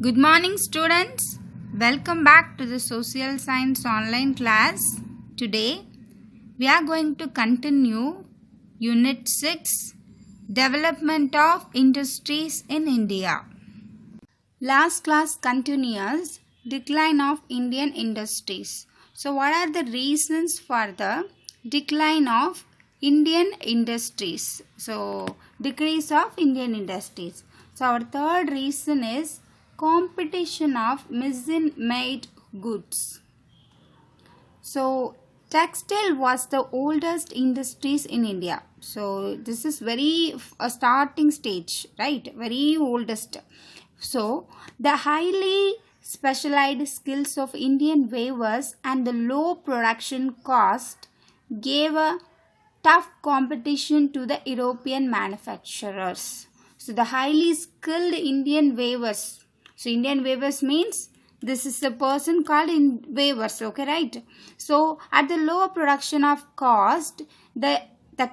Good morning, students. Welcome back to the Social Science online class. Today, we are going to continue Unit 6 Development of Industries in India. Last class continues Decline of Indian Industries. So, what are the reasons for the decline of Indian industries? So, decrease of Indian industries. So, our third reason is competition of machine-made goods. So, textile was the oldest industries in India. So, this is very a starting stage, right? Very oldest. So, the highly specialized skills of Indian weavers and the low production cost gave a tough competition to the European manufacturers. So, the highly skilled Indian weavers. So, Indian weavers means this is the person called in weavers, okay, right? So, at the lower production of cost, the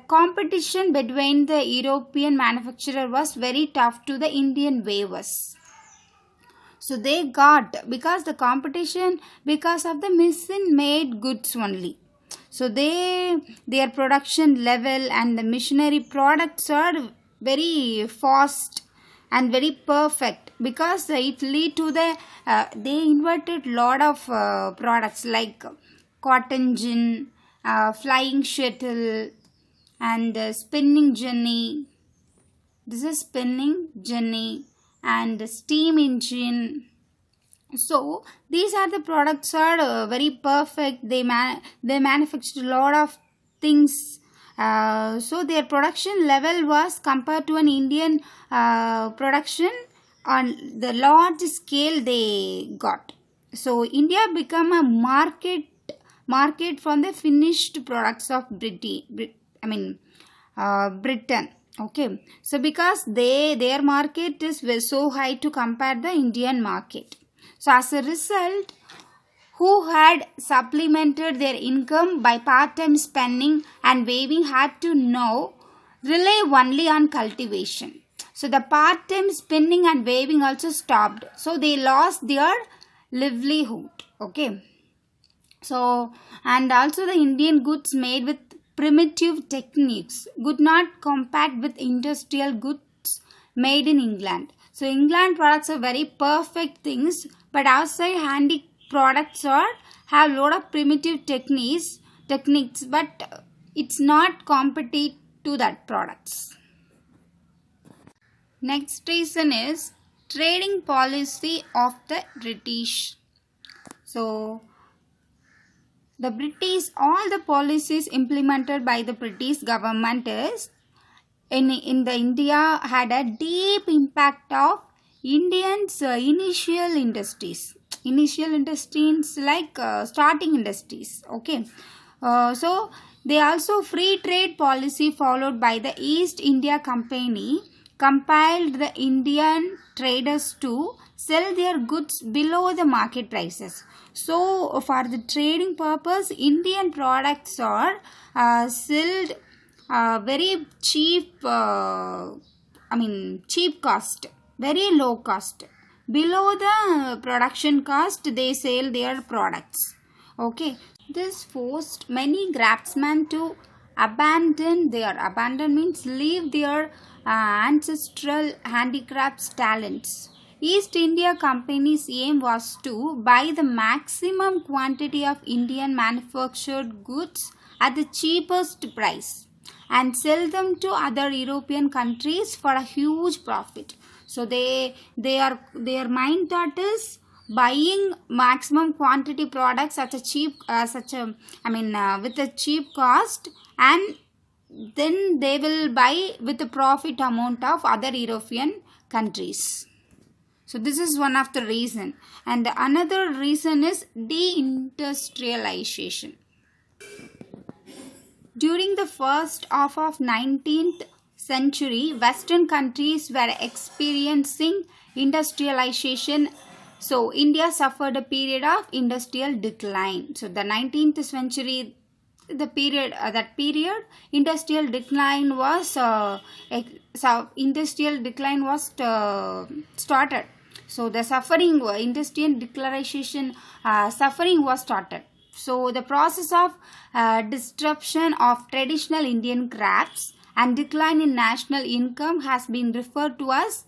competition between the European manufacturer was very tough to the Indian weavers. So they got, because the competition because of the machine made goods only. So their production level and the machinery products are very fast and very perfect, because it lead to the they invented lot of products like cotton gin, flying shuttle, and spinning jenny. This is spinning jenny and steam engine. So these are the products are very perfect. They manufactured a lot of things. So their production level was compared to an Indian production on the large scale they got. So India become a market from the finished products of Britain. Okay, so because their market is so high to compare the Indian market. So as a result, who had supplemented their income by part-time spending and weaving had to now rely only on cultivation. So the part-time spinning and weaving also stopped. So they lost their livelihood. Okay. So, and also the Indian goods made with primitive techniques could not compare with industrial goods made in England. So England products are very perfect things, but outside handy products have lot of primitive techniques, but it's not competitive to that products. Next reason is trading policy of the British. So all the policies implemented by the British government is in the India had a deep impact of Indians' initial industries. Initial industries like starting industries. Okay. So they also free trade policy followed by the East India Company compelled the Indian traders to sell their goods below the market prices. So for the trading purpose, Indian products are sold very cheap, cheap cost, very low cost. Below the production cost, they sell their products. Okay, this forced many craftsmen to abandon means leave their ancestral handicrafts talents. East India Company's aim was to buy the maximum quantity of Indian manufactured goods at the cheapest price and sell them to other European countries for a huge profit. So their mind thought is buying maximum quantity products at a cheap with a cheap cost, and then they will buy with the profit amount of other European countries. So this is one of the reason, and the another reason is deindustrialization. During the first half of 19th century, Western countries were experiencing industrialization. So India suffered a period of industrial decline. So the 19th century, industrial decline was started. So the suffering industrial declaration suffering was started. So the process of disruption of traditional Indian crafts and decline in national income has been referred to as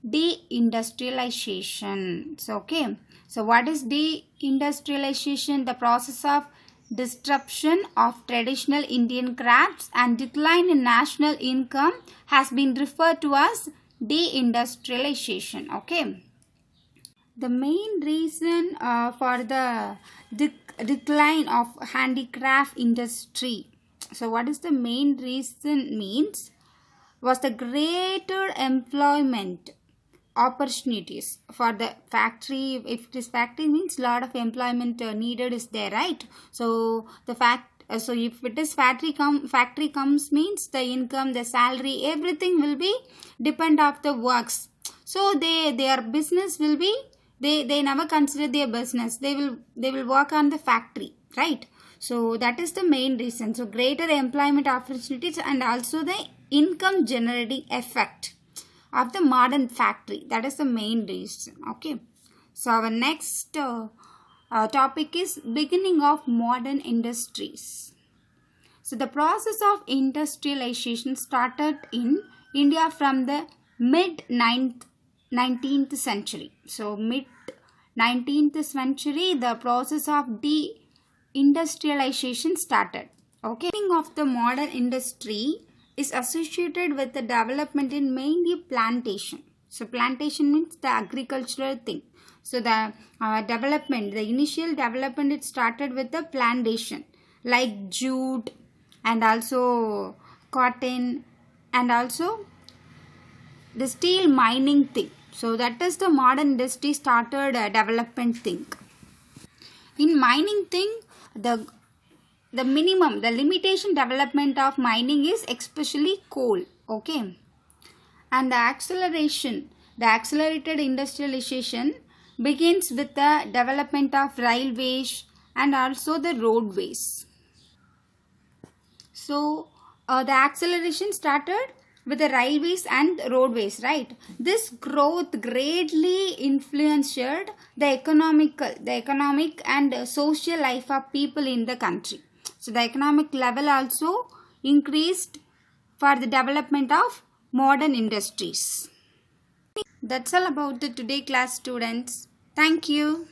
deindustrialization. So okay, so what is deindustrialization? The process of disruption of traditional Indian crafts and decline in national income has been referred to as deindustrialization. Okay, the main reason for the decline of handicraft industry, so what is the main reason means, was the greater employment opportunities for the factory. If it is factory means lot of employment needed is there, right? So the so if it is factory comes means the income, the salary, everything will be depend of the works. So their business will be, they never consider their business, they will work on the factory, right? So that is the main reason. So greater employment opportunities and also the income generating effect of the modern factory, that is the main reason. Okay, so our next topic is beginning of modern industries. So the process of industrialization started in India from the mid 19th century. So mid 19th century the process of deindustrialization started. Okay, beginning of the modern industry is associated with the development in mainly plantation. So plantation means the agricultural thing. So the development, the initial development, it started with the plantation like jute and also cotton and also the steel mining thing. So that is the modern industry started development thing. In mining thing, the limitation development of mining is especially coal. Okay, and the accelerated industrialization begins with the development of railways and also the roadways. So the acceleration started with the railways and roadways, right? This growth greatly influenced the economic and social life of people in the country. So the economic level also increased for the development of modern industries. That's all about the today class, students. Thank you.